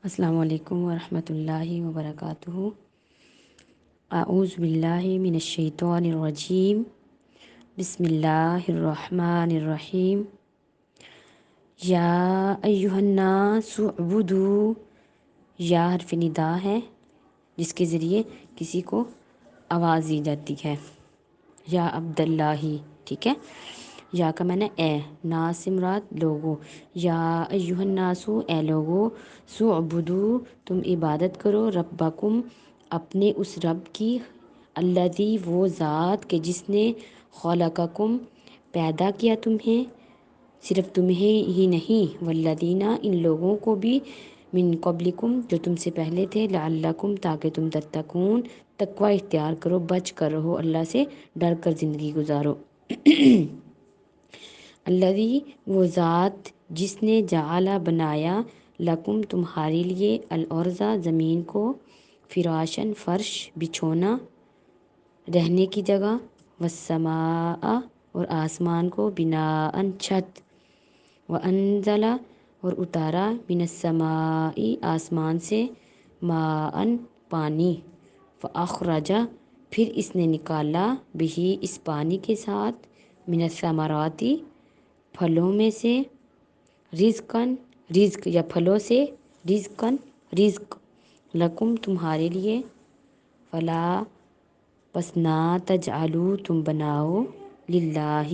السلام علیکم ورحمۃ اللہ وبرکاتہ۔ اعوذ باللہ من الشیطان الرجیم، بسم اللہ الرحمن الرحیم۔ یا ایہا الناس اعبدوا، یا حرف ندا ہے جس کے ذریعے کسی کو آواز دی جاتی ہے، یا عبداللہ، ٹھیک ہے۔ یا کا معنی اے، ناس سے مراد لوگو، یا ایہا الناس اے لوگو، سعبدو تم عبادت کرو، ربکم اپنے اس رب کی، الذی وہ ذات کہ جس نے خلقکم پیدا کیا تمہیں، صرف تمہیں ہی نہیں، والذین ان لوگوں کو بھی، من قبلکم جو تم سے پہلے تھے، لعلکم تاکہ تم تتقون تقوی اختیار کرو، بچ کر رہو، اللہ سے ڈر کر زندگی گزارو۔ الذی وہ ذات جس نے جعل بنایا، لکم تمہارے لیے، الارض زمین کو، فراشن فرش بچھونا رہنے کی جگہ، والسماء اور آسمان کو، بناء چھت، وانزل اور اتارا، من السماء آسمان سے، ماء پانی، فاخرج پھر اس نے نکالا، بہی اس پانی کے ساتھ، من الثمرات پھلوں میں سے، رزقن رزق یا پھلوں سے، رزقن رزق، لکم تمہارے لیے، فلا پس نہ تجعلوا تم بناؤ، للہ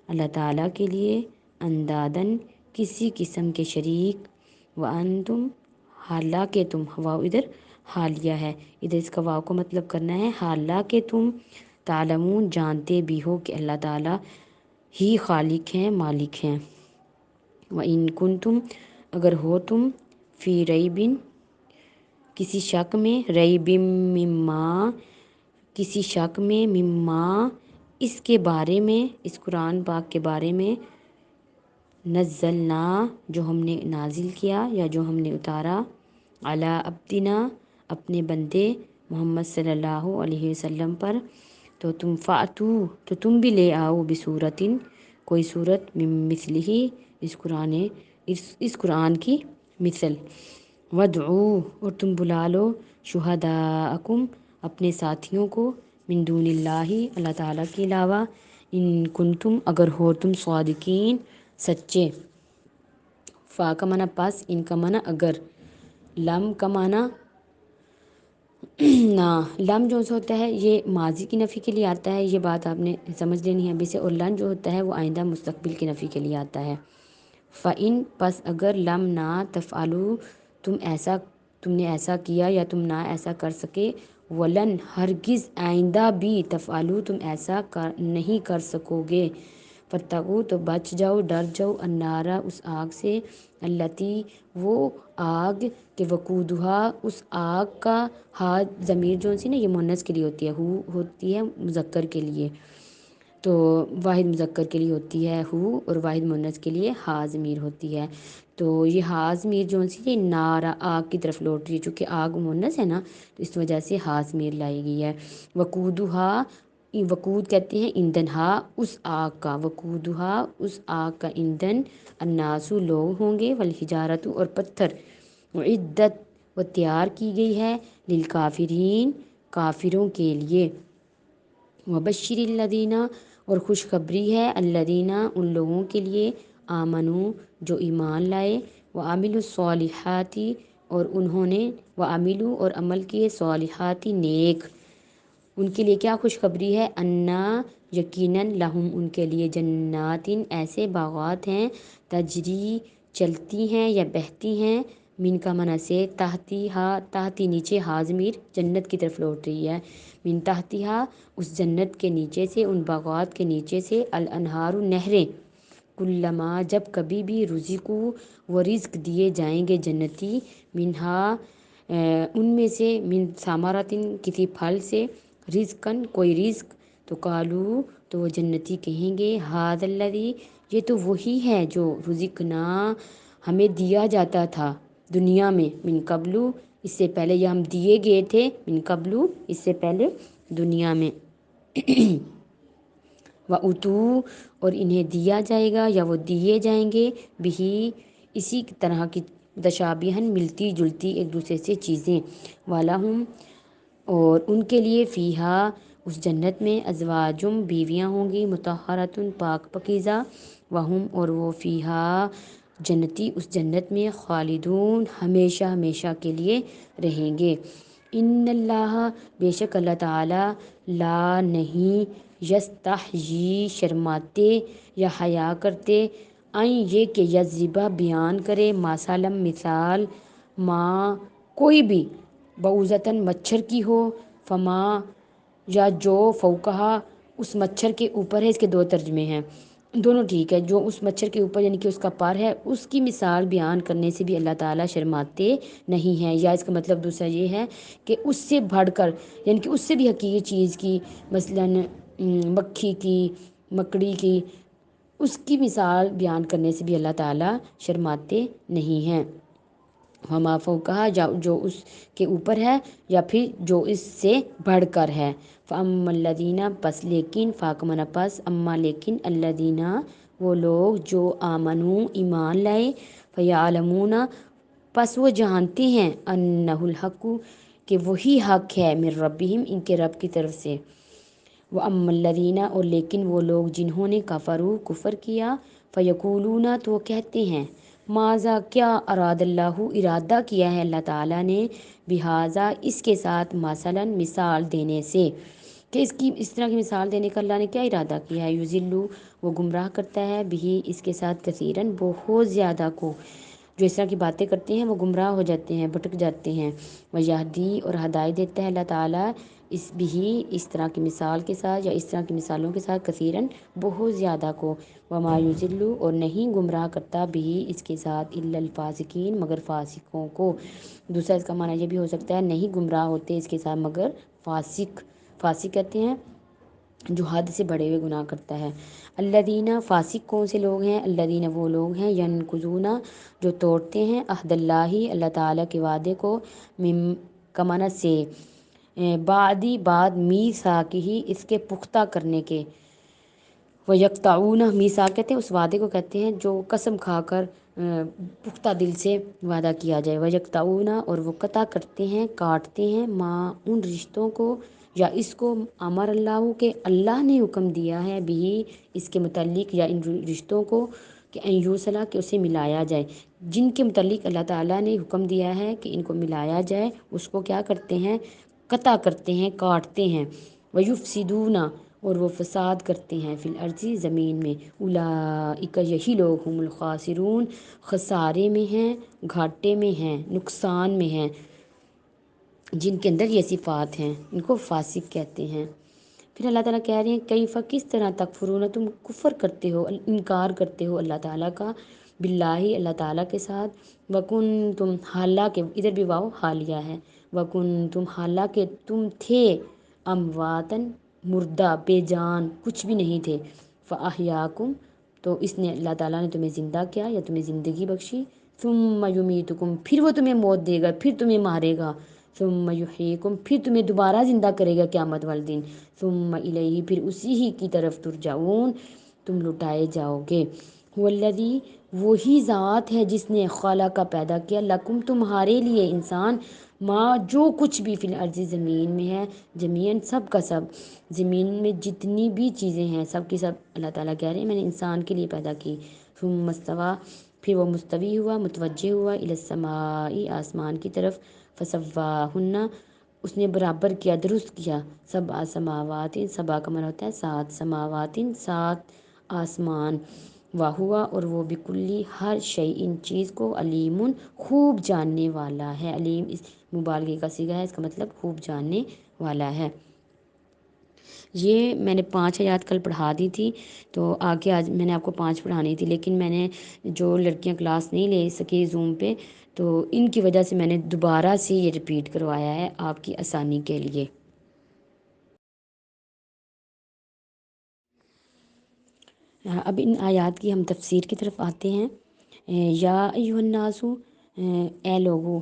اللہ تعالیٰ کے لیے، اندادن کسی قسم کے شریک، وانتم حالانکہ تم، واو ادھر حالیہ ہے، ادھر اس کا واو کو مطلب کرنا ہے حالانکہ تم، تعلمون جانتے بھی ہو کہ اللہ تعالیٰ ہی خالق ہیں، مالک ہیں۔ وَإِن كُنتُمْ اگر ہو تم، فی ریب کسی شک میں، ریب مما کسی شک میں، مما اس کے بارے میں، اس قرآن پاک کے بارے میں، نزلنا جو ہم نے نازل کیا یا جو ہم نے اتارا، علی عبدنا اپنے بندے محمد صلی اللہ علیہ وسلم پر، تو تم فاتو تو تم بھی لے آؤ، بصورتن کوئی صورت، من مثلہ اس قرآن کی مثل، ودعو اور تم بلا لو، شہداءکم اپنے ساتھیوں کو، من دون اللہ اللہ تعالیٰ کے علاوہ، ان کنتم اگر ہو تم، صادقین سچے۔ فا کا معنی پس، ان کا معنی اگر، لم کا معنی نہ، لم جو ہوتا ہے یہ ماضی کی نفی کے لیے آتا ہے، یہ بات آپ نے سمجھ لینی ہے ابھی سے، اور لن جو ہوتا ہے وہ آئندہ مستقبل کی نفی کے لیے آتا ہے۔ فَإِن پس اگر، لم نہ تفعلوا تم نے ایسا کیا یا تم نہ ایسا کر سکے، ولن ہرگز آئندہ بھی، تفعلوا تم ایسا نہیں کر سکو گے، فتقوا تو بچ جاؤ، ڈر جاؤ، النارا اس آگ سے، التی وہ آگ کہ، وقودھا اس آگ کا، ہا ضمیر جو سی نا یہ مؤنث کے لیے ہوتی ہے، ہو ہوتی ہے مذکر کے لیے، تو واحد مذکر کے لیے ہوتی ہے ہو، اور واحد مؤنث کے لیے ہا ضمیر ہوتی ہے، تو یہ ہا ضمیر جو سی یہ نارا آگ کی طرف لوٹ رہی ہے، چونکہ آگ مؤنث ہے نا تو اس وجہ سے ہا ضمیر لائی گئی ہے۔ وقودھا وقود کہتے ہیں ایندھن، ہا اس آگ کا، وقودھا اس آگ کا ایندھن، الناس لوگ ہوں گے، والحجارۃ اور پتھر، عدت وہ تیار کی گئی ہے، للکافرین کافروں کے لیے، وبشر الذین اور خوشخبری ہے، الذین ان لوگوں کے لیے، آمنو جو ایمان لائے، وعملوا الصالحات اور انہوں نے، وعملوا اور عمل کیے، صالحات نیک، ان کے لیے کیا خوشخبری ہے، انا یقیناً، لہم ان کے لیے، جنات ایسے باغات ہیں، تجری چلتی ہیں یا بہتی ہیں، من کا منع سے، تحتی ہا تحتی نیچے، ہا ضمیر جنت کی طرف لوٹ رہی ہے، من تحتیہا اس جنت کے نیچے سے، ان باغات کے نیچے سے، الانہار نہریں، کلما جب کبھی بھی، رزقو وہ رزق دیے جائیں گے جنتی، منہا ان میں سے، من ثمرۃ کسی پھل سے، رزقن کوئی رزق، تو قالو تو وہ جنتی کہیں گے، ھذا الذی یہ تو وہی ہے جو، رزقنا ہمیں دیا جاتا تھا دنیا میں، من قبلو اس سے پہلے، یا ہم دیے گئے تھے، من قبلو اس سے پہلے دنیا میں، وَأُتُوا اور انہیں دیا جائے گا یا وہ دیے جائیں گے، بھی اسی طرح کی متشابہن ملتی جلتی ایک دوسرے سے چیزیں، وَلَهُمْ اور ان کے لیے فیہا اس جنت میں ازواجم بیویاں ہوں گی، مطہراتن پاک پاکیزہ، وہم اور وہ فیہا جنتی اس جنت میں خالدون ہمیشہ ہمیشہ کے لیے رہیں گے۔ ان اللہ بے شک اللہ تعالیٰ لا نہیں یستحیی شرماتے یا حیا کرتے، این یہ کہ یضرب بیان کرے مثلاً مثال، ما کوئی بھی بعوضۃ مچھر کی ہو، فما یا جو فوقہا اس مچھر کے اوپر ہے، اس کے دو ترجمے ہیں دونوں ٹھیک ہے، جو اس مچھر کے اوپر یعنی کہ اس کا پر ہے اس کی مثال بیان کرنے سے بھی اللہ تعالیٰ شرماتے نہیں ہیں، یا اس کا مطلب دوسرا یہ ہے کہ اس سے بڑھ کر یعنی کہ اس سے بھی حقیقی چیز کی، مثلاً مکھی کی، مکڑی کی، اس کی مثال بیان کرنے سے بھی اللہ تعالیٰ شرماتے نہیں ہیں۔ وما فوقہا جو اس کے اوپر ہے یا پھر جو اس سے بڑھ کر ہے۔ فاما الذین پس لیکن فاکمنا پس اما لیکن الذین وہ لوگ جو آمنوا ایمان لائے، فیعلمون پس وہ جانتے ہیں انہ الحق کہ وہی حق ہے، من ربہم ان کے رب کی طرف سے۔ واما الذین اور لیکن وہ لوگ جنہوں نے کفروا کفر کیا، فیقولون تو وہ کہتے ہیں، ماذا کیا اراد اللہ ارادہ کیا ہے اللہ تعالیٰ نے، بہذا اس کے ساتھ مثلاً مثال دینے سے، کہ اس طرح کی مثال دینے کا اللہ نے کیا ارادہ کیا ہے، یضل وہ گمراہ کرتا ہے، بھی اس کے ساتھ کثیرن بہت زیادہ کو، جو اس طرح کی باتیں کرتے ہیں وہ گمراہ ہو جاتے ہیں، بھٹک جاتے ہیں، ویہدی اور ہدایت دیتا ہے اللہ تعالیٰ اس طرح کی مثال کے ساتھ یا اس طرح کی مثالوں کے ساتھ کثیرن بہت زیادہ کو، وما یضل اور نہیں گمراہ کرتا بھی اس کے ساتھ الا الفاسقین مگر فاسقوں کو۔ دوسرا اس کا معنی یہ بھی ہو سکتا ہے نہیں گمراہ ہوتے اس کے ساتھ مگر فاسق، فاسق کہتے ہیں جو حد سے بڑے ہوئے گناہ کرتا ہے۔ الذین فاسق کون سے لوگ ہیں، الذین وہ لوگ ہیں ینقضون جو توڑتے ہیں عہد اللہ اللہ تعالیٰ کے وعدے کو، من کمانت سے بعد میثاقہ اس کے پختہ کرنے کے، وَيَقْطَعُونَ میثاق کہتے ہیں اس وعدے کو کہتے ہیں جو قسم کھا کر پختہ دل سے وعدہ کیا جائے، وَيَقْطَعُونَ اور وہ قطع کرتے ہیں کاٹتے ہیں، ما ان رشتوں کو یا اس کو، امر اللہ کہ اللہ نے حکم دیا ہے، بھی اس کے متعلق یا ان رشتوں کو، کہ ان یوصلا کہ اسے ملایا جائے، جن کے متعلق اللہ تعالیٰ نے حکم دیا ہے کہ ان کو ملایا جائے اس کو کیا کرتے ہیں، قطع کرتے ہیں کاٹتے ہیں، وَيُفْسِدُونَ اور وہ فساد کرتے ہیں، فی الارض زمین میں، اولئک یہی لوگ ہم الخاسرون خسارے میں ہیں، گھاٹے میں ہیں، نقصان میں ہیں، جن کے اندر یہ صفات ہیں ان کو فاسق کہتے ہیں۔ پھر اللہ تعالیٰ کہہ رہے ہیں کیف کس طرح تکفرون تم کفر کرتے ہو، انکار کرتے ہو اللہ تعالیٰ کا، باللہ اللہ تعالیٰ کے ساتھ، وکنتم حالانکہ ادھر بھی واو حالیہ ہے، وکنتم حالانکہ تم تھے، امواتن مردہ بے جان کچھ بھی نہیں تھے، فاحیاکم تو اس نے اللہ تعالیٰ نے تمہیں زندہ کیا یا تمہیں زندگی بخشی، ثم یمیتکم پھر وہ تمہیں موت دے گا، پھر تمہیں مارے گا، ثم یحییکم پھر تمہیں دوبارہ زندہ کرے گا قیامت والے دن، ثم الیہ پھر اسی ہی کی طرف ترجعون تم لٹائے جاؤ گے۔ والذی وہی ذات ہے جس نے خلق پیدا کیا، لکم تمہارے لیے انسان، ماں جو کچھ بھی فی الارض زمین میں ہے، جمیعاً سب کا سب، زمین میں جتنی بھی چیزیں ہیں سب کی سب اللہ تعالیٰ کہہ رہے ہیں میں نے انسان کے لیے پیدا کی، ثم استویٰ پھر وہ مستوی ہوا متوجہ ہوا الی السماء آسمان کی طرف، فسواہن اس نے برابر کیا درست کیا، سبع سماوات سبع کا معنی ہوتا ہے سات، سماوات سات آسمان، واہوا اور وہ بکلی ہر شیء چیز کو، علیم خوب جاننے والا ہے، علیم اس مبالغے کا صیغہ ہے، اس کا مطلب خوب جاننے والا ہے۔ یہ میں نے 5 آیات کل پڑھا دی تھی، تو آگے آج میں نے آپ کو 5 پڑھانی تھی، لیکن میں نے جو لڑکیاں کلاس نہیں لے سکی زوم پہ، تو ان کی وجہ سے میں نے دوبارہ سے یہ ریپیٹ کروایا ہے آپ کی آسانی کے لیے۔ اب ان آیات کی ہم تفسیر کی طرف آتے ہیں۔ یا ایھا الناس اے لوگو،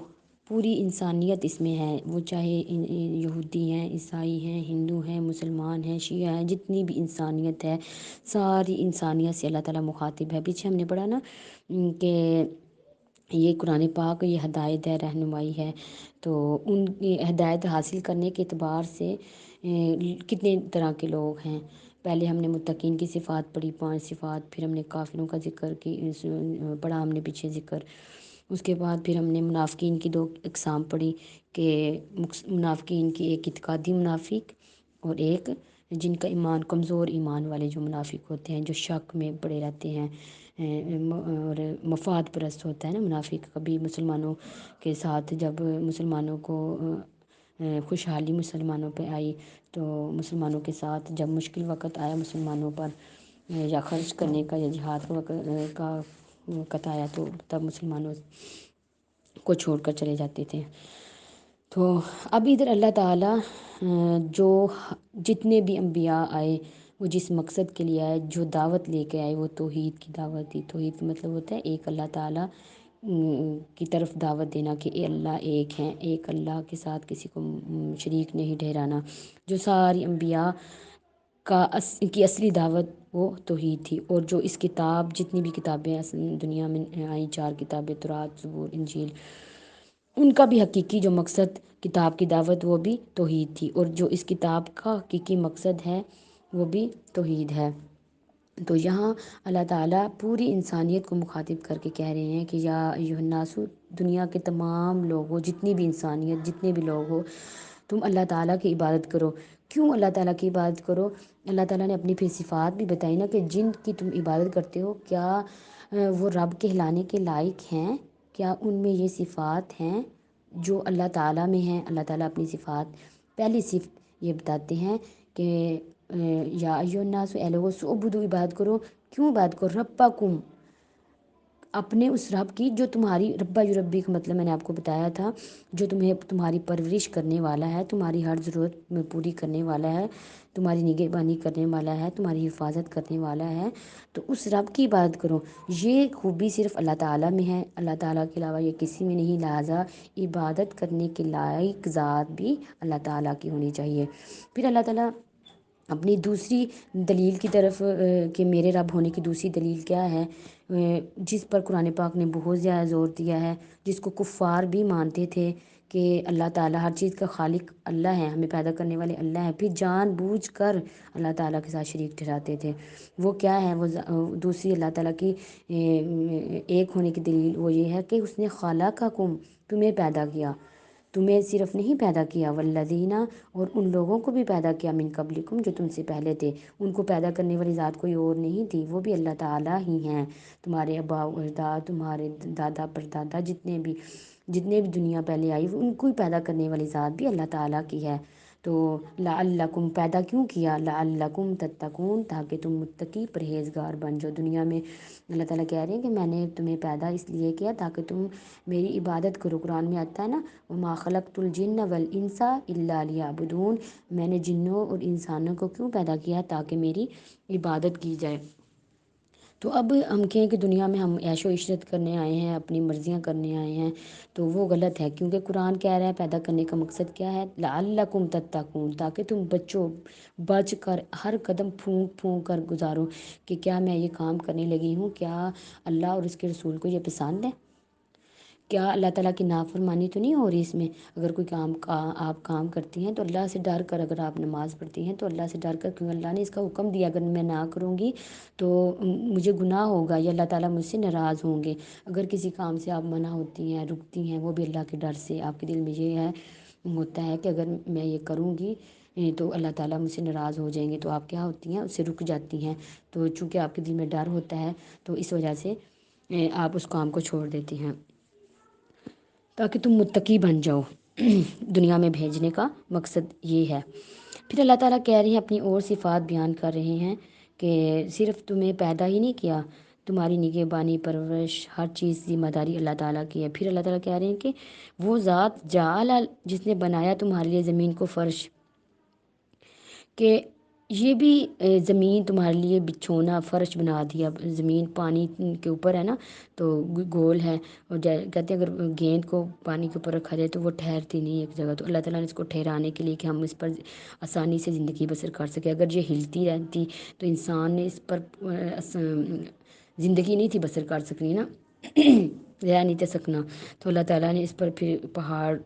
پوری انسانیت اس میں ہے، وہ چاہے یہودی ہیں، عیسائی ہیں، ہندو ہیں، مسلمان ہیں، شیعہ ہیں، جتنی بھی انسانیت ہے ساری انسانیت سے اللہ تعالیٰ مخاطب ہے۔ پیچھے ہم نے پڑھا نا کہ یہ قرآن پاک یہ ہدایت ہے، رہنمائی ہے۔ تو ان کی ہدایت حاصل کرنے کے اعتبار سے کتنے طرح کے لوگ ہیں۔ پہلے ہم نے متقین کی صفات پڑھی، 5 صفات، پھر ہم نے کافروں کا ذکر کی پڑھا ہم نے پیچھے ذکر۔ اس کے بعد پھر ہم نے منافقین کی 2 اقسام پڑھی کہ منافقین کی ایک اعتقادی منافق اور ایک جن کا ایمان کمزور ایمان والے جو منافق ہوتے ہیں، جو شک میں پڑے رہتے ہیں اور مفاد پرست ہوتا ہے نا منافق۔ کبھی مسلمانوں کے ساتھ جب مسلمانوں کو خوشحالی مسلمانوں پہ آئی تو مسلمانوں کے ساتھ جب مشکل وقت آیا مسلمانوں پر یا خرچ کرنے کا یا جہاد کا وقت آیا تو تب مسلمانوں کو چھوڑ کر چلے جاتے تھے۔ تو اب ادھر اللہ تعالیٰ جو جتنے بھی انبیاء آئے وہ جس مقصد کے لیے آئے، جو دعوت لے کے آئے، وہ توحید کی دعوت دی۔ توحید کا مطلب ہوتا ہے ایک اللہ تعالیٰ کی طرف دعوت دینا کہ اے اللہ ایک ہیں، ایک اللہ کے ساتھ کسی کو شریک نہیں ٹھہرانا۔ جو ساری انبیاء کی اصلی دعوت وہ توحید تھی۔ اور جو اس کتاب جتنی بھی کتابیں دنیا میں آئیں، 4 کتابیں تورات، زبور، انجیل، ان کا بھی حقیقی جو مقصد کتاب کی دعوت وہ بھی توحید تھی، اور جو اس کتاب کا حقیقی مقصد ہے وہ بھی توحید ہے۔ تو یہاں اللہ تعالیٰ پوری انسانیت کو مخاطب کر کے کہہ رہے ہیں کہ یا ایھا الناس، دنیا کے تمام لوگ ہو، جتنی بھی انسانیت، جتنے بھی لوگ ہو، تم اللہ تعالیٰ کی عبادت کرو۔ کیوں اللہ تعالیٰ کی عبادت کرو؟ اللہ تعالیٰ نے اپنی پھر صفات بھی بتائی نا کہ جن کی تم عبادت کرتے ہو کیا وہ رب کہلانے کے لائق ہیں؟ کیا ان میں یہ صفات ہیں جو اللہ تعالیٰ میں ہیں؟ اللہ تعالیٰ اپنی صفات پہلی صفت یہ بتاتے ہیں کہ یا ایھا الناس، اے لوگو، اعبدوا، عبادت کرو۔ کیوں عبادت کرو؟ ربکم، اپنے اس رب کی جو تمہاری، ربا یربی کا مطلب میں نے آپ کو بتایا تھا، جو تمہیں تمہاری پرورش کرنے والا ہے، تمہاری ہر ضرورت میں پوری کرنے والا ہے، تمہاری نگہبانی کرنے والا ہے، تمہاری حفاظت کرنے والا ہے۔ تو اس رب کی عبادت کرو۔ یہ خوبی صرف اللہ تعالیٰ میں ہے، اللہ تعالیٰ کے علاوہ یہ کسی میں نہیں، لہٰذا عبادت کرنے کے لائق ذات بھی اللہ تعالیٰ کی ہونی چاہیے۔ پھر اللہ تعالیٰ اپنی دوسری دلیل کی طرف کہ میرے رب ہونے کی دوسری دلیل کیا ہے، جس پر قرآن پاک نے بہت زیادہ زور دیا ہے، جس کو کفار بھی مانتے تھے کہ اللہ تعالیٰ ہر چیز کا خالق اللہ ہے، ہمیں پیدا کرنے والے اللہ ہیں، پھر جان بوجھ کر اللہ تعالیٰ کے ساتھ شریک ٹھہراتے تھے۔ وہ کیا ہے؟ وہ دوسری اللہ تعالیٰ کی ایک ہونے کی دلیل وہ یہ ہے کہ اس نے خلقکم، تمہیں پیدا کیا، تمہیں صرف نہیں پیدا کیا، والذین، اور ان لوگوں کو بھی پیدا کیا، من قبلکم، جو تم سے پہلے تھے۔ ان کو پیدا کرنے والی ذات کوئی اور نہیں تھی، وہ بھی اللہ تعالیٰ ہی ہیں۔ تمہارے آباء و اجداد، تمہارے دادا پردادا، جتنے بھی دنیا پہلے آئی، ان کو ہی پیدا کرنے والی ذات بھی اللہ تعالیٰ کی ہے۔ تو لعلکم، پیدا کیوں کیا؟ لعلکم تتقون، تاکہ تم متقی پرہیزگار بن جاؤ۔ دنیا میں اللہ تعالیٰ کہہ رہے ہیں کہ میں نے تمہیں پیدا اس لیے کیا تاکہ تم میری عبادت کرو۔ قرآن میں آتا ہے نا، وما خلقت الجن والانس الا لیعبدون، میں نے جنوں اور انسانوں کو کیوں پیدا کیا؟ تاکہ میری عبادت کی جائے۔ تو اب ہم کہیں کہ دنیا میں ہم عیش و عشرت کرنے آئے ہیں، اپنی مرضیاں کرنے آئے ہیں، تو وہ غلط ہے، کیونکہ قرآن کہہ رہا ہے پیدا کرنے کا مقصد کیا ہے؟ لعلکم تتقون، تاکہ تم بچ کر ہر قدم پھونک پھونک کر گزارو کہ کیا میں یہ کام کرنے لگی ہوں، کیا اللہ اور اس کے رسول کو یہ پسند ہے؟ کیا اللہ تعالیٰ کی نافرمانی تو نہیں ہو رہی اس میں؟ اگر کوئی آپ کام کرتی ہیں تو اللہ سے ڈر کر، اگر آپ نماز پڑھتی ہیں تو اللہ سے ڈر کر، کیونکہ اللہ نے اس کا حکم دیا اگر میں نہ کروں گی تو مجھے گناہ ہوگا یا اللہ تعالیٰ مجھ سے ناراض ہوں گے۔ اگر کسی کام سے آپ منع ہوتی ہیں، رکتی ہیں، وہ بھی اللہ کے ڈر سے، آپ کے دل میں یہ ہے ہوتا ہے کہ اگر میں یہ کروں گی تو اللہ تعالیٰ مجھ سے ناراض ہو جائیں گے، تو آپ کیا ہوتی ہیں؟ اس سے رک جاتی ہیں۔ تو چونکہ آپ کے دل میں ڈر ہوتا ہے تو اس وجہ سے آپ اس کام کو چھوڑ دیتی ہیں تاکہ تم متقی بن جاؤ۔ دنیا میں بھیجنے کا مقصد یہ ہے۔ پھر اللہ تعالیٰ کہہ رہے ہیں، اپنی اور صفات بیان کر رہے ہیں کہ صرف تمہیں پیدا ہی نہیں کیا، تمہاری نگہبانی، پرورش، ہر چیز ذمہ داری اللہ تعالیٰ کی ہے۔ پھر اللہ تعالیٰ کہہ رہے ہیں کہ وہ ذات جعل، جس نے بنایا تمہارے لیے زمین کو فرش، کہ یہ بھی زمین تمہارے لیے بچھونا فرش بنا دیا۔ زمین پانی کے اوپر ہے نا تو گول ہے، اور کہتے ہیں اگر گیند کو پانی کے اوپر رکھا جائے تو وہ ٹھہرتی نہیں ایک جگہ، تو اللہ تعالیٰ نے اس کو ٹھہرانے کے لیے کہ ہم اس پر آسانی سے زندگی بسر کر سکیں۔ اگر یہ ہلتی رہتی تو انسان نے اس پر زندگی نہیں تھی بسر کر سکنی نا۔ رہ نہیں تھا سکنا، تو اللہ تعالیٰ نے اس پر پھر پہاڑ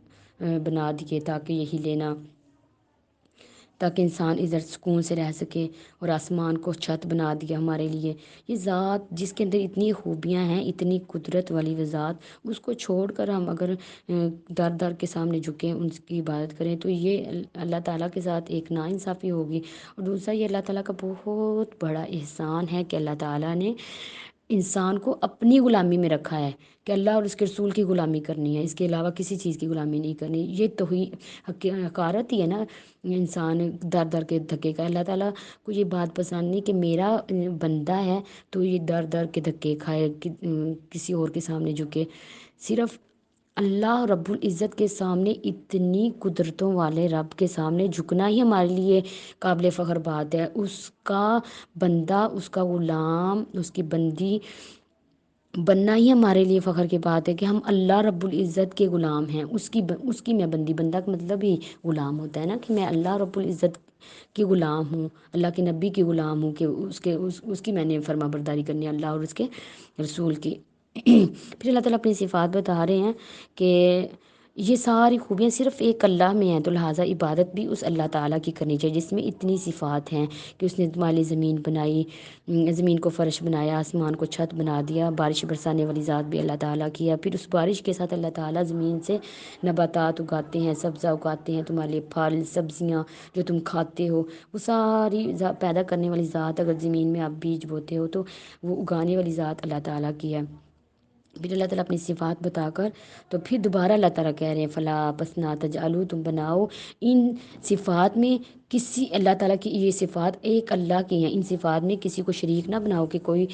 بنا دیے تاکہ یہی لینا، تاکہ انسان ادھر سکون سے رہ سکے، اور آسمان کو چھت بنا دیا ہمارے لیے۔ یہ ذات جس کے اندر اتنی خوبیاں ہیں، اتنی قدرت والی وہ ذات، اس کو چھوڑ کر ہم اگر در در کے سامنے جھکیں، ان کی عبادت کریں، تو یہ اللہ تعالیٰ کے ساتھ ایک ناانصافی ہوگی۔ اور دوسرا یہ اللہ تعالیٰ کا بہت بڑا احسان ہے کہ اللہ تعالیٰ نے انسان کو اپنی غلامی میں رکھا ہے، کہ اللہ اور اس کے رسول کی غلامی کرنی ہے، اس کے علاوہ کسی چیز کی غلامی نہیں کرنی۔ یہ توحید حقارت ہی ہے نا، انسان در در کے دھکے کا۔ اللہ تعالیٰ کو یہ بات پسند نہیں کہ میرا بندہ ہے تو یہ در در کے دھکے کھائے، کسی اور کے سامنے جھکے۔ صرف اللہ رب العزت کے سامنے، اتنی قدرتوں والے رب کے سامنے جھکنا ہی ہمارے لیے قابل فخر بات ہے۔ اس کا بندہ، اس کا غلام، اس کی بندی بننا ہی ہمارے لیے فخر کی بات ہے کہ ہم اللہ رب العزت کے غلام ہیں، اس کی میں بندی۔ بندہ کا مطلب ہی غلام ہوتا ہے نا، کہ میں اللہ رب العزت کی غلام ہوں، اللہ کے نبی کی غلام ہوں، کہ اس کی میں نے فرما برداری کرنی ہے، اللہ اور اس کے رسول کی۔ پھر اللہ تعالیٰ اپنی صفات بتا رہے ہیں کہ یہ ساری خوبیاں صرف ایک اللہ میں ہیں، تو لہٰذا عبادت بھی اس اللہ تعالیٰ کی کرنی چاہیے جس میں اتنی صفات ہیں، کہ اس نے تمہاری زمین بنائی، زمین کو فرش بنایا، آسمان کو چھت بنا دیا، بارش برسانے والی ذات بھی اللہ تعالیٰ کی ہے۔ پھر اس بارش کے ساتھ اللہ تعالیٰ زمین سے نباتات اگاتے ہیں، سبزہ اگاتے ہیں، تمہارے لیے پھل سبزیاں جو تم کھاتے ہو، وہ ساری پیدا کرنے والی ذات، اگر زمین میں آپ بیج بوتے ہو تو وہ اگانے والی ذات اللہ تعالیٰ کی ہے۔ پھر اللہ تعالیٰ اپنی صفات بتا کر تو پھر دوبارہ اللہ تعالیٰ کہہ رہے ہیں فلا پس لا تجعلوا، تم بناؤ ان صفات میں کسی، اللہ تعالیٰ کی یہ صفات ایک اللہ کی ہیں، ان صفات میں کسی کو شریک نہ بناؤ، کہ کوئی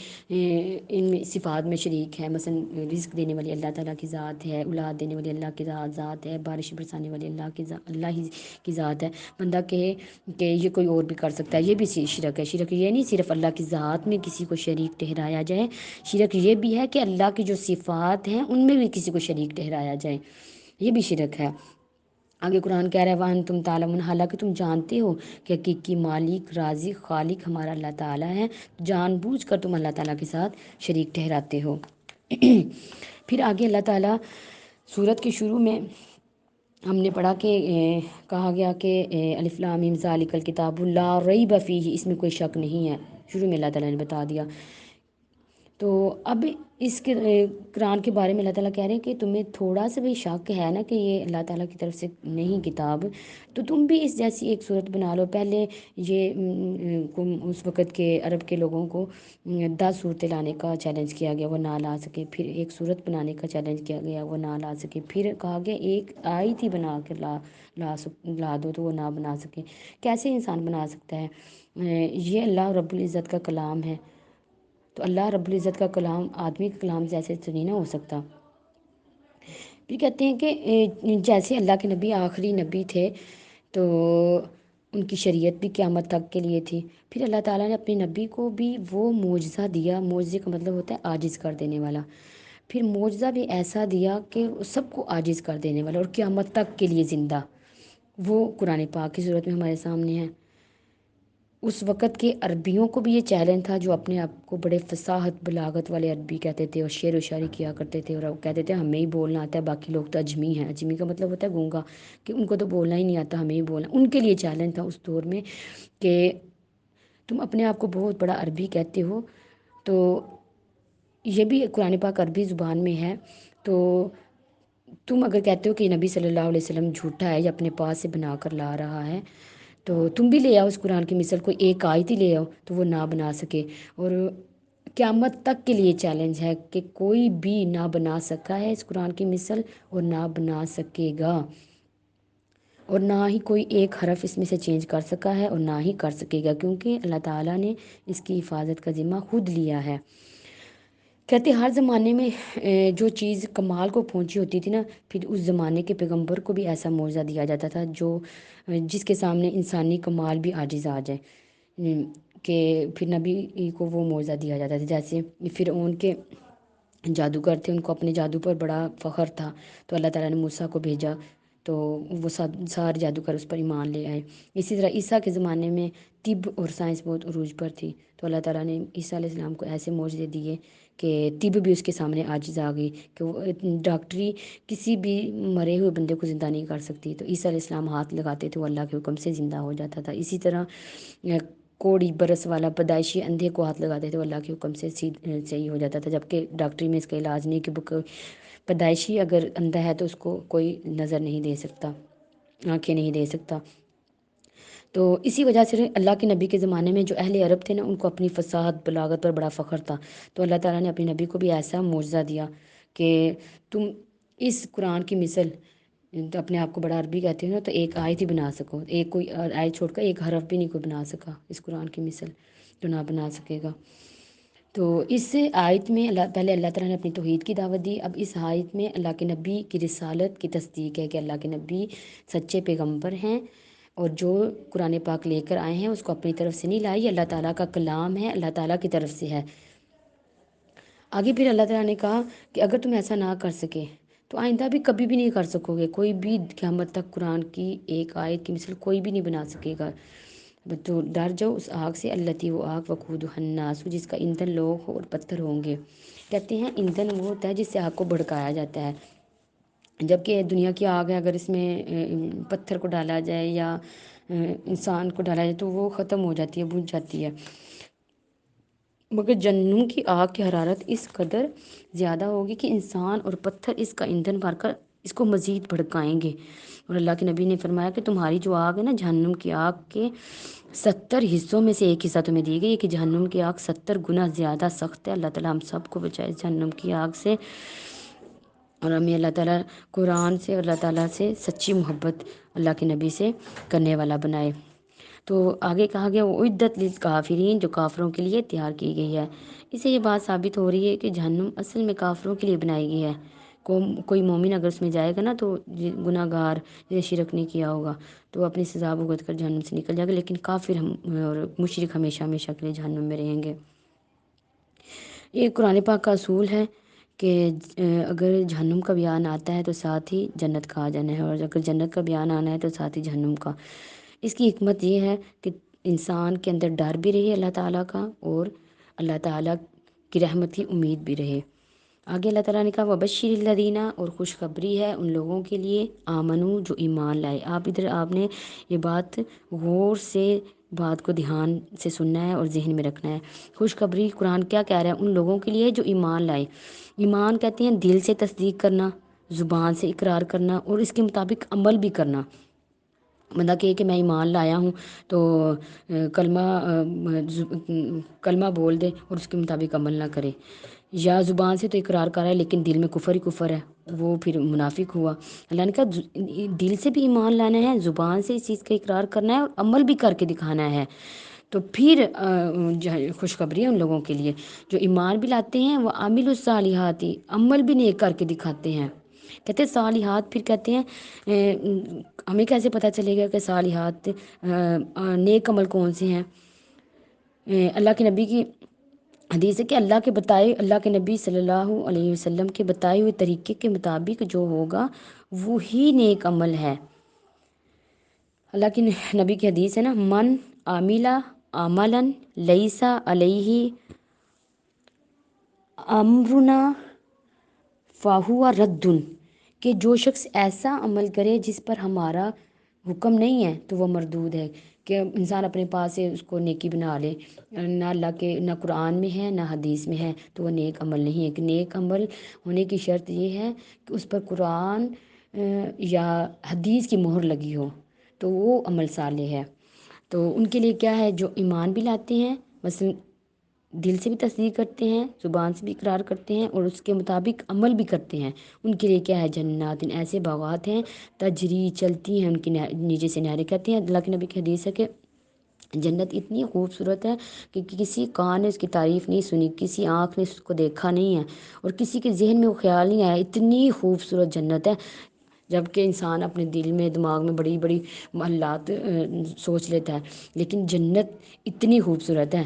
ان صفات میں شریک ہے۔ مثلا رزق دینے والی اللہ تعالیٰ کی ذات ہے، اولاد دینے والی اللہ کی ذات ہے، بارش برسانے والی اللہ ہی کی ذات ہے۔ بندہ کہے کہ یہ کوئی اور بھی کر سکتا ہے، یہ بھی شرک ہے۔ شرک یہ نہیں صرف اللہ کی ذات میں کسی کو شریک ٹھہرایا جائے، شرک یہ بھی ہے کہ اللہ کی جو صفات ہیں ان میں بھی کسی کو شریک ٹھہرایا جائے، یہ بھی شرک ہے۔ آگے قرآن کہہ رہا ہے وَأَنْتُمْ تَعْلَمُونَ، حالانکہ تم جانتے ہو کہ حقیقی مالک رازق خالق ہمارا اللہ تعالیٰ ہے، جان بوجھ کر تم اللہ تعالیٰ کے ساتھ شریک ٹھہراتے ہو۔ پھر آگے اللہ تعالیٰ سورت کے شروع میں ہم نے پڑھا کہ کہا گیا کہ الف لام میم ذالک الکتاب لا ریب فیہ، اس میں کوئی شک نہیں ہے، شروع میں اللہ تعالیٰ نے بتا دیا۔ تو اب اس کے قرآن کے بارے میں اللہ تعالیٰ کہہ رہے ہیں کہ تمہیں تھوڑا سا بھی شک ہے نا کہ یہ اللہ تعالیٰ کی طرف سے نہیں کتاب، تو تم بھی اس جیسی ایک صورت بنا لو۔ پہلے یہ اس وقت کے عرب کے لوگوں کو 10 صورتیں لانے کا چیلنج کیا گیا، وہ نہ لا سکے، پھر ایک صورت بنانے کا چیلنج کیا گیا، وہ نہ لا سکے، پھر کہا گیا ایک آیت ہی بنا کر لا دو، تو وہ نہ بنا سکے۔ کیسے انسان بنا سکتا ہے؟ یہ اللہ رب العزت کا کلام ہے، تو اللہ رب العزت کا کلام آدمی کا کلام جیسے تو نہیں نہ ہو سکتا۔ پھر کہتے ہیں کہ جیسے اللہ کے نبی آخری نبی تھے تو ان کی شریعت بھی قیامت تک کے لیے تھی، پھر اللہ تعالیٰ نے اپنے نبی کو بھی وہ معجزہ دیا، معجزے کا مطلب ہوتا ہے عاجز کر دینے والا، پھر معجزہ بھی ایسا دیا کہ سب کو عاجز کر دینے والا اور قیامت تک کے لیے زندہ، وہ قرآن پاک کی صورت میں ہمارے سامنے ہے۔ اس وقت کے عربیوں کو بھی یہ چیلنج تھا، جو اپنے آپ کو بڑے فصاحت بلاغت والے عربی کہتے تھے اور شعر و شاعری کیا کرتے تھے، اور وہ کہتے تھے ہمیں ہی بولنا آتا ہے، باقی لوگ تو اجمی ہیں۔ اجمی کا مطلب ہوتا ہے گونگا، کہ ان کو تو بولنا ہی نہیں آتا، ہمیں ہی بولنا۔ ان کے لیے چیلنج تھا اس دور میں کہ تم اپنے آپ کو بہت بڑا عربی کہتے ہو، تو یہ بھی قرآن پاک عربی زبان میں ہے، تو تم اگر کہتے ہو کہ نبی صلی اللہ علیہ وسلم جھوٹا ہے یا اپنے پاس سے بنا کر لا رہا ہے، تو تم بھی لے آؤ اس قرآن کی مثل، کوئی ایک آیت ہی لے آؤ، تو وہ نہ بنا سکے۔ اور قیامت تک کے لیے چیلنج ہے کہ کوئی بھی نہ بنا سکا ہے اس قرآن کی مثل اور نہ بنا سکے گا، اور نہ ہی کوئی ایک حرف اس میں سے چینج کر سکا ہے اور نہ ہی کر سکے گا، کیونکہ اللہ تعالیٰ نے اس کی حفاظت کا ذمہ خود لیا ہے۔ کہتے ہر زمانے میں جو چیز کمال کو پہنچی ہوتی تھی نا، پھر اس زمانے کے پیغمبر کو بھی ایسا معجزہ دیا جاتا تھا جو جس کے سامنے انسانی کمال بھی عاجز آ جائے، کہ پھر نبی کو وہ معجزہ دیا جاتا تھا۔ جیسے فرعون کے جادوگر تھے، ان کو اپنے جادو پر بڑا فخر تھا، تو اللہ تعالیٰ نے موسیٰ کو بھیجا تو وہ سارے جادوگر اس پر ایمان لے آئے۔ اسی طرح عیسیٰ کے زمانے میں طب اور سائنس بہت عروج پر تھی، تو اللہ تعالیٰ نے عیسیٰ علیہ السلام کو ایسے معجزے دیے کہ طب بھی اس کے سامنے عاجز آ گئی، کہ وہ ڈاکٹری کسی بھی مرے ہوئے بندے کو زندہ نہیں کر سکتی، تو عیسیٰ علیہ السلام ہاتھ لگاتے تھے وہ اللہ کے حکم سے زندہ ہو جاتا تھا۔ اسی طرح کوڑی برس والا پیدائشی اندھے کو ہاتھ لگاتے تھے وہ اللہ کے حکم سے صحیح ہو جاتا تھا، جبکہ ڈاکٹری میں اس کا علاج نہیں کہ پیدائشی اگر اندھا ہے تو اس کو کوئی نظر نہیں دے سکتا، آنکھیں نہیں دے سکتا۔ تو اسی وجہ سے اللہ کے نبی کے زمانے میں جو اہل عرب تھے نا، ان کو اپنی فصاحت بلاغت پر بڑا فخر تھا، تو اللہ تعالیٰ نے اپنے نبی کو بھی ایسا معجزہ دیا کہ تم اس قرآن کی مثل، تو اپنے آپ کو بڑا عربی کہتے ہو نا، تو ایک آیت ہی بنا سکو، ایک کوئی آیت چھوڑ کر ایک حرف بھی نہیں کوئی بنا سکا اس قرآن کی مثل، تو نہ بنا سکے گا۔ تو اس آیت میں پہلے اللہ تعالیٰ نے اپنی توحید کی دعوت دی، اب اس آیت میں اللہ کے نبی کی رسالت کی تصدیق ہے کہ اللہ کے نبی سچے پیغمبر ہیں، اور جو قرآن پاک لے کر آئے ہیں اس کو اپنی طرف سے نہیں لائی، اللہ تعالیٰ کا کلام ہے، اللہ تعالیٰ کی طرف سے ہے۔ آگے پھر اللہ تعالیٰ نے کہا کہ اگر تم ایسا نہ کر سکے تو آئندہ بھی کبھی بھی نہیں کر سکو گے، کوئی بھی قیامت تک قرآن کی ایک آیت کی مثل کوئی بھی نہیں بنا سکے گا، تو ڈر جاؤ اس آگ سے، التی وہ آگ وقودها الناس، جس کا ایندھن لوگ اور پتھر ہوں گے۔ کہتے ہیں ایندھن وہ ہوتا ہے جس سے آگ کو بھڑکایا جاتا ہے، جبکہ دنیا کی آگ ہے، اگر اس میں پتھر کو ڈالا جائے یا انسان کو ڈالا جائے تو وہ ختم ہو جاتی ہے، بجھ جاتی ہے، مگر جہنم کی آگ کی حرارت اس قدر زیادہ ہوگی کہ انسان اور پتھر اس کا ایندھن بھر کر اس کو مزید بھڑکائیں گے۔ اور اللہ کے نبی نے فرمایا کہ تمہاری جو آگ ہے نا، جہنم کی آگ کے 70 حصوں میں سے ایک حصہ تمہیں دی گئی ہے، کہ جہنم کی آگ 70 گنا زیادہ سخت ہے۔ اللہ تعالیٰ ہم سب کو بچائے جہنم کی آگ سے، اور ہمیں اللہ تعالیٰ قرآن سے اور اللہ تعالیٰ سے سچی محبت اللہ کے نبی سے کرنے والا بنائے۔ تو آگے کہا گیا وہ عدت للکافرین، جو کافروں کے لیے تیار کی گئی ہے۔ اس سے یہ بات ثابت ہو رہی ہے کہ جہنم اصل میں کافروں کے لیے بنائی گئی ہے، کوئی مومن اگر اس میں جائے گا نا تو گناہ گار جسے شرک نہیں کیا ہوگا تو اپنی سزا بھگت کر جہنم سے نکل جائے گا، لیکن کافر اور مشرک ہمیشہ ہمیشہ کے لیے جہنم میں رہیں گے۔ یہ قرآن پاک کا اصول ہے کہ اگر جہنم کا بیان آتا ہے تو ساتھ ہی جنت کا آ جانا ہے، اور اگر جنت کا بیان آنا ہے تو ساتھ ہی جہنم کا۔ اس کی حکمت یہ ہے کہ انسان کے اندر ڈر بھی رہے اللہ تعالیٰ کا، اور اللہ تعالیٰ کی رحمت کی امید بھی رہے۔ آگے اللہ تعالیٰ نے کہا وبشر الذین، اور خوشخبری ہے ان لوگوں کے لیے آمنو جو ایمان لائے۔ آپ نے یہ بات غور سے بات کو دھیان سے سننا ہے اور ذہن میں رکھنا ہے۔ خوشخبری قرآن کیا کہہ رہا ہے؟ ان لوگوں کے لیے جو ایمان لائے۔ ایمان کہتے ہیں دل سے تصدیق کرنا، زبان سے اقرار کرنا، اور اس کے مطابق عمل بھی کرنا۔ بندہ کہے کہ میں ایمان لایا ہوں تو کلمہ بول دے اور اس کے مطابق عمل نہ کرے، یا زبان سے تو اقرار کر رہا ہے لیکن دل میں کفر ہی کفر ہے، وہ پھر منافق ہوا۔ اللہ نے کہا دل سے بھی ایمان لانا ہے، زبان سے اس چیز کا اقرار کرنا ہے، اور عمل بھی کر کے دکھانا ہے، تو پھر خوشخبری ہے ان لوگوں کے لیے جو ایمان بھی لاتے ہیں، وہ عامل الصالحات، عمل بھی نیک کر کے دکھاتے ہیں۔ کہتے ہیں صالحات، پھر کہتے ہیں ہمیں کیسے پتہ چلے گا کہ صالحات نیک عمل کون سے ہیں؟ اللہ کے نبی کی حدیث ہے کہ اللہ کے نبی صلی اللہ علیہ وسلم کے بتائے ہوئے طریقے کے مطابق جو ہوگا وہی نیک عمل ہے۔ اللہ کے نبی کی حدیث ہے نا، من عامل عملا لیس علیہ امرنا فہو رد، کہ جو شخص ایسا عمل کرے جس پر ہمارا حکم نہیں ہے تو وہ مردود ہے، کہ انسان اپنے پاس سے اس کو نیکی بنا لے، نہ اللہ کے نہ قرآن میں ہے نہ حدیث میں ہے، تو وہ نیک عمل نہیں ہے۔ کہ نیک عمل ہونے کی شرط یہ ہے کہ اس پر قرآن یا حدیث کی مہر لگی ہو، تو وہ عمل صالح ہے۔ تو ان کے لیے کیا ہے؟ جو ایمان بھی لاتے ہیں، مثلا دل سے بھی تصدیق کرتے ہیں، زبان سے بھی اقرار کرتے ہیں، اور اس کے مطابق عمل بھی کرتے ہیں، ان کے لیے کیا ہے؟ جنات، ایسے باغات ہیں تجری چلتی ہیں ان کی نیچے سے نہریں۔ کہتے ہیں اللہ کے نبی کی حدیث ہے کہ جنت اتنی خوبصورت ہے کہ کسی کان نے اس کی تعریف نہیں سنی، کسی آنکھ نے اس کو دیکھا نہیں ہے، اور کسی کے ذہن میں وہ خیال نہیں آیا، اتنی خوبصورت جنت ہے، جبکہ انسان اپنے دل میں دماغ میں بڑی بڑی محلات سوچ لیتا ہے، لیکن جنت اتنی خوبصورت ہے۔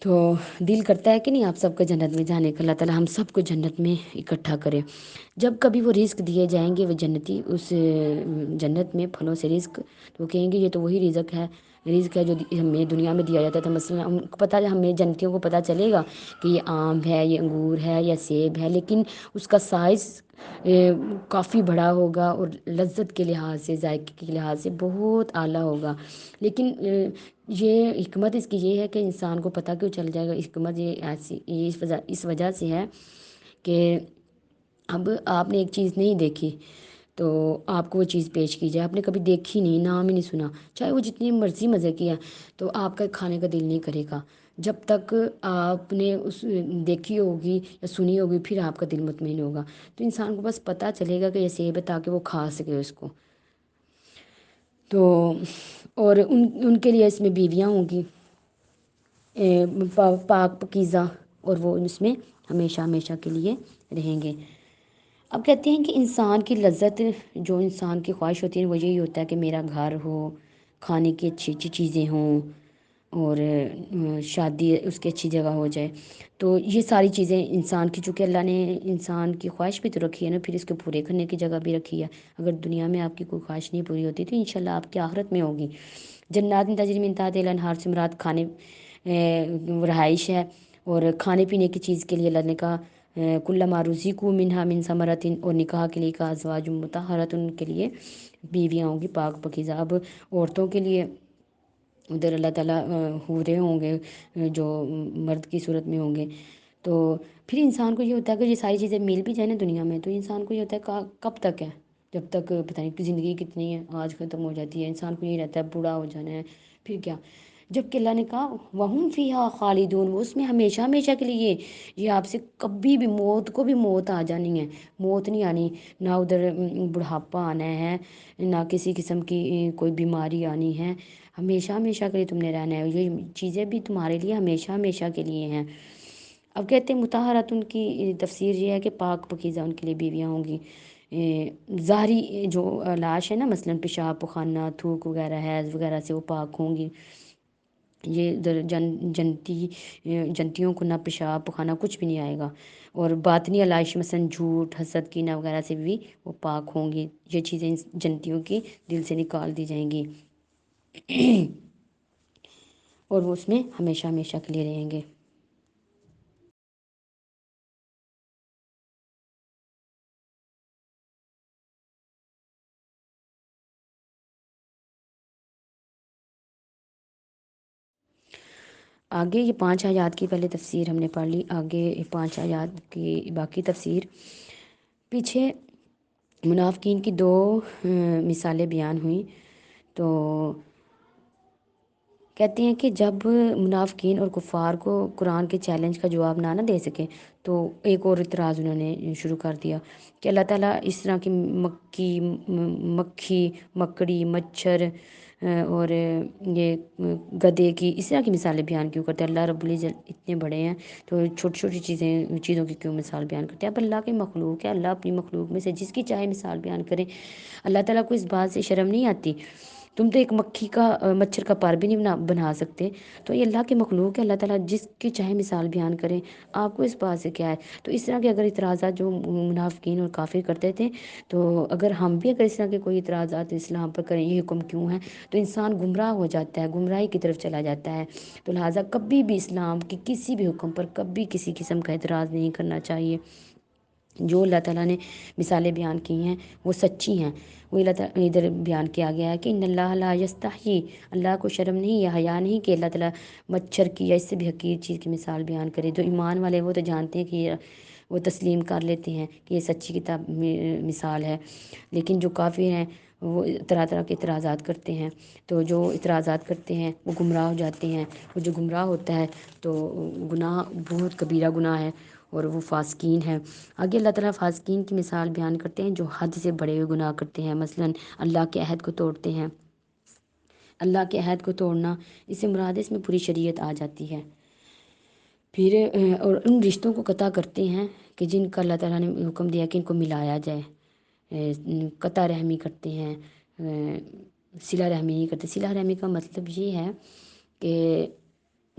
تو دل کرتا ہے کہ نہیں آپ سب کو جنت میں جانے کا، اللہ تعالیٰ ہم سب کو جنت میں اکٹھا کرے۔ جب کبھی وہ رزق دیے جائیں گے وہ جنتی اس جنت میں پھلوں سے رزق، تو کہیں گے یہ تو وہی رزق ہے جو ہمیں دنیا میں دیا جاتا تھا۔ مثلا ہم کو پتہ ہے، ہمیں جنتیوں کو پتہ چلے گا کہ یہ آم ہے، یہ انگور ہے یا سیب ہے، لیکن اس کا سائز کافی بڑا ہوگا اور لذت کے لحاظ سے، ذائقے کے لحاظ سے بہت اعلیٰ ہوگا۔ لیکن یہ حکمت اس کی یہ ہے کہ انسان کو پتہ کیوں چل جائے گا، حکمت یہ ایسی یہ اس وجہ سے ہے کہ اب آپ نے ایک چیز نہیں دیکھی تو آپ کو وہ چیز پیش کی جائے، آپ نے کبھی دیکھی نہیں، نام ہی نہیں سنا، چاہے وہ جتنی مرضی مزے کی ہے، تو آپ کا کھانے کا دل نہیں کرے گا جب تک آپ نے اس دیکھی ہوگی یا سنی ہوگی، پھر آپ کا دل مطمئن ہوگا۔ تو انسان کو بس پتہ چلے گا کہ یہ سیب ہے تاکہ وہ کھا سکے اس کو۔ تو اور ان کے لیے اس میں بیویاں ہوں گی پاک پاکیزہ، اور وہ اس میں ہمیشہ ہمیشہ کے لیے رہیں گے۔ اب کہتے ہیں کہ انسان کی لذت، جو انسان کی خواہش ہوتی ہے وہ یہی ہوتا ہے کہ میرا گھر ہو، کھانے کی اچھی اچھی چیزیں ہوں، اور شادی اس کی اچھی جگہ ہو جائے۔ تو یہ ساری چیزیں انسان کی، چونکہ اللہ نے انسان کی خواہش بھی تو رکھی ہے نا، پھر اس کو پورے کرنے کی جگہ بھی رکھی ہے۔ اگر دنیا میں آپ کی کوئی خواہش نہیں پوری ہوتی تو انشاءاللہ آپ کی آخرت میں ہوگی۔ جنات تجری من تحتہا الانہار سے مراد کھانے رہائش ہے، اور کھانے پینے کی چیز کے لیے اللہ نے کہا کلما رزقوا منہا من ثمرۃ، اور نکاح کے لیے کہا ازواج مطہرۃ، ان کے لیے بیویاں ہوں گی پاک پاکیزہ۔ اب عورتوں کے لیے ادھر اللہ تعالیٰ حوریں ہوں گے جو مرد کی صورت میں ہوں گے۔ تو پھر انسان کو یہ ہوتا ہے کہ یہ ساری چیزیں مل بھی جائیں نا دنیا میں، تو انسان کو یہ ہوتا ہے کب تک ہے، جب تک پتہ نہیں کہ زندگی کتنی ہے، آج ختم ہو جاتی ہے، انسان کو یہ رہتا ہے بوڑھا ہو جانا ہے، پھر کیا۔ جب کہ اللہ نے کہا وَهُمْ فِيهَا خَالِدُونَ، وہ اس میں ہمیشہ ہمیشہ کے لیے، یہ آپ سے کبھی بھی موت کو بھی موت آ جانی ہے، موت نہیں آنی، نہ ادھر بڑھاپا آنا ہے، نہ کسی قسم کی کوئی بیماری آنی ہے، ہمیشہ ہمیشہ کے لیے تم نے رہنا ہے، یہ چیزیں بھی تمہارے لیے ہمیشہ ہمیشہ کے لیے ہیں۔ اب کہتے ہیں مطہرات، ان کی تفسیر یہ ہے کہ پاک پاکیزہ ان کے لیے بیویاں ہوں گی۔ ظاہری جو لاش ہے نا، مثلا پیشاب پخانہ تھوک وغیرہ حیض وغیرہ سے وہ پاک ہوں گی۔ یہ ادھر جنتیوں کو نہ پیشاب پخانہ کچھ بھی نہیں آئے گا، اور باطنی علائش مثلا جھوٹ حسد کینہ وغیرہ سے بھی وہ پاک ہوں گی، یہ چیزیں جنتیوں کی دل سے نکال دی جائیں گی اور وہ اس میں ہمیشہ ہمیشہ کے لیے رہیں گے۔ آگے یہ 5 آیات کی پہلے تفسیر ہم نے پڑھ لی، آگے 5 آیات کی باقی تفسیر۔ پیچھے منافقین کی 2 مثالیں بیان ہوئیں، تو کہتے ہیں کہ جب منافقین اور کفار کو قرآن کے چیلنج کا جواب نہ دے سکے تو ایک اور اعتراض انہوں نے شروع کر دیا کہ اللہ تعالیٰ اس طرح کی مکھی مکڑی مچھر اور یہ گدھے کی اس طرح کی مثالیں بیان کیوں کرتے ہیں؟ اللہ رب العزت اتنے بڑے ہیں تو چھوٹی چھوٹی چیزوں کی کیوں مثال بیان کرتے ہیں؟ اب اللہ کی مخلوق ہے، اللہ اپنی مخلوق میں سے جس کی چاہے مثال بیان کرے، اللہ تعالیٰ کو اس بات سے شرم نہیں آتی؟ تم تو ایک مکھی کا مچھر کا پر بھی نہیں بنا سکتے، تو یہ اللہ کی مخلوق ہے، اللہ تعالیٰ جس کی چاہے مثال بیان کرے، آپ کو اس بات سے کیا ہے؟ تو اس طرح کے اگر اعتراضات جو منافقین اور کافر کرتے تھے، تو اگر ہم بھی اگر اس طرح کے کوئی اعتراضات اسلام پر کریں یہ حکم کیوں ہے، تو انسان گمراہ ہو جاتا ہے، گمراہی کی طرف چلا جاتا ہے۔ تو لہٰذا کبھی بھی اسلام کی کسی بھی حکم پر کبھی کسی قسم کا اعتراض نہیں کرنا چاہیے۔ جو اللہ تعالیٰ نے مثالیں بیان کی ہیں وہ سچی ہیں، وہ اللہ تعالیٰ ادھر بیان کیا گیا ہے کہ ان اللہ لا یستحیی، اللہ کو شرم نہیں یا حیا نہیں کہ اللہ تعالیٰ مچھر کی یا اس سے بھی حقیر چیز کی مثال بیان کرے۔ جو ایمان والے وہ تو جانتے ہیں کہ وہ تسلیم کر لیتے ہیں کہ یہ سچی کتاب مثال ہے، لیکن جو کافر ہیں وہ طرح طرح کے اعتراضات کرتے ہیں، تو جو اعتراضات کرتے ہیں وہ گمراہ ہو جاتے ہیں، وہ جو گمراہ ہوتا ہے تو گناہ بہت کبیرہ گناہ ہے اور وہ فاسقین ہے۔ آگے اللہ تعالیٰ فاسقین کی مثال بیان کرتے ہیں جو حد سے بڑے ہوئے گناہ کرتے ہیں، مثلا اللہ کے عہد کو توڑتے ہیں۔ اللہ کے عہد کو توڑنا، اس سے مراد اس میں پوری شریعت آ جاتی ہے۔ پھر اور ان رشتوں کو قطع کرتے ہیں کہ جن کا اللہ تعالیٰ نے حکم دیا کہ ان کو ملایا جائے، قطع رحمی کرتے ہیں، صلہ رحمی نہیں کرتے۔ صلہ رحمی کا مطلب یہ ہے کہ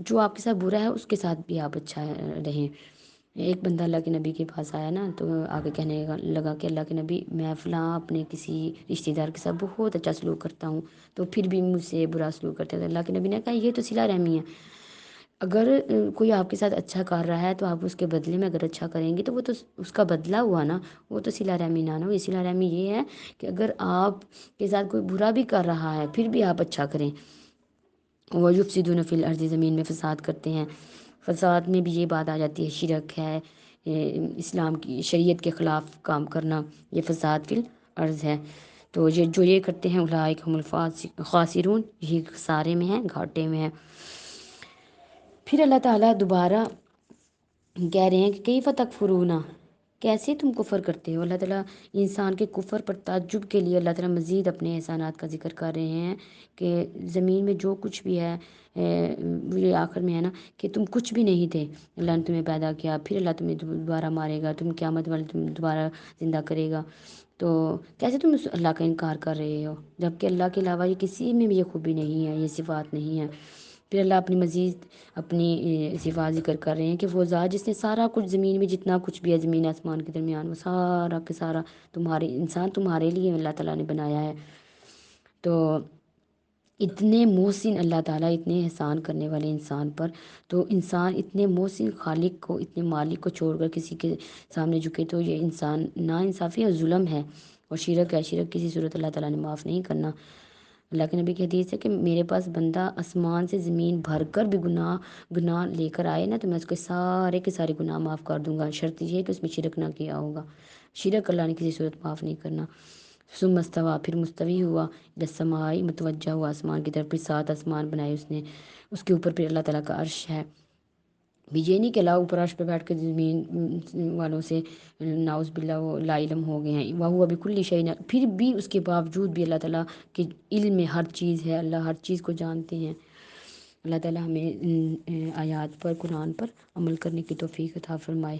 جو آپ کے ساتھ برا ہے اس کے ساتھ بھی آپ اچھا رہیں۔ ایک بندہ اللہ کے نبی کے پاس آیا نا، تو آگے کہنے لگا کہ اللہ کے نبی، میں فلاں اپنے کسی رشتہ دار کے ساتھ بہت اچھا سلوک کرتا ہوں، تو پھر بھی مجھ سے برا سلوک کرتے ہیں۔ تو اللہ کے نبی نے کہا یہ تو صلہ رحمی ہے، اگر کوئی آپ کے ساتھ اچھا کر رہا ہے تو آپ اس کے بدلے میں اگر اچھا کریں گے تو وہ تو اس کا بدلہ ہوا نا، وہ تو صلہ رحمی نہ ہو۔ صلہ رحمی یہ ہے کہ اگر آپ کے ساتھ کوئی برا بھی کر رہا ہے پھر بھی آپ اچھا کریں۔ وہ یفسدون فی الارض، زمین میں فساد کرتے ہیں۔ فساد میں بھی یہ بات آ جاتی ہے، شرک ہے، اسلام کی شریعت کے خلاف کام کرنا، یہ فساد فی الارض ہے۔ تو یہ جو یہ کرتے ہیں اولئک هم الخاسرون، یہی خسارے میں ہیں، گھاٹے میں ہیں۔ پھر اللہ تعالیٰ دوبارہ کہہ رہے ہیں کہ کیف تکفرون، کیسے تم کفر کرتے ہو۔ اللہ تعالیٰ انسان کے کفر پر تعجب کے لیے اللہ تعالیٰ مزید اپنے احسانات کا ذکر کر رہے ہیں کہ زمین میں جو کچھ بھی ہے، یہ آخر میں ہے نا کہ تم کچھ بھی نہیں تھے، اللہ نے تمہیں پیدا کیا، پھر اللہ تمہیں دوبارہ مارے گا، تم قیامت والے تم دوبارہ زندہ کرے گا، تو کیسے تم اس اللہ کا انکار کر رہے ہو، جبکہ اللہ کے علاوہ یہ کسی میں بھی یہ خوبی نہیں ہے، یہ صفات نہیں ہے۔ پھر اللہ اپنی مزید اپنی صفات ذکر کر رہے ہیں کہ وہ ذات جس نے سارا کچھ زمین میں جتنا کچھ بھی ہے زمین آسمان کے درمیان، وہ سارا کے سارا تمہارے انسان تمہارے لیے اللہ تعالیٰ نے بنایا ہے۔ تو اتنے محسن اللہ تعالیٰ، اتنے احسان کرنے والے انسان پر، تو انسان اتنے محسن خالق کو، اتنے مالک کو چھوڑ کر کسی کے سامنے جھکے تو یہ انسان ناانصافی اور ظلم ہے، اور شرک ہے۔ شرک کسی صورت اللہ تعالیٰ نے معاف نہیں کرنا۔ اللہ کے نبی کی حدیث ہے کہ میرے پاس بندہ آسمان سے زمین بھر کر بھی گناہ لے کر آئے نا، تو میں اس کے سارے گناہ معاف کر دوں گا، شرط یہ ہے کہ اس میں شرک نہ کیا ہوگا۔ شرک اللہ نے کسی صورت معاف نہیں کرنا۔ ثم استویٰ، پھر مستوی ہوا، الی السماء، متوجہ ہوا آسمان کی طرف، پھر 7 آسمان بنائے اس نے، اس کے اوپر پھر اللہ تعالیٰ کا عرش ہے۔ بھی یہ نہیں کہ اللہ اوپر عرش پہ بیٹھ کے زمین والوں سے ناؤذ باللہ وہ لا علم ہو گئے ہیں، وَهُوَ بِكُلِّ شَيْءٍ، پھر بھی اس کے باوجود بھی اللہ تعالیٰ کے علم میں ہر چیز ہے، اللہ ہر چیز کو جانتے ہیں۔ اللہ تعالیٰ ہمیں آیات پر، قرآن پر عمل کرنے کی توفیق عطا فرمائے۔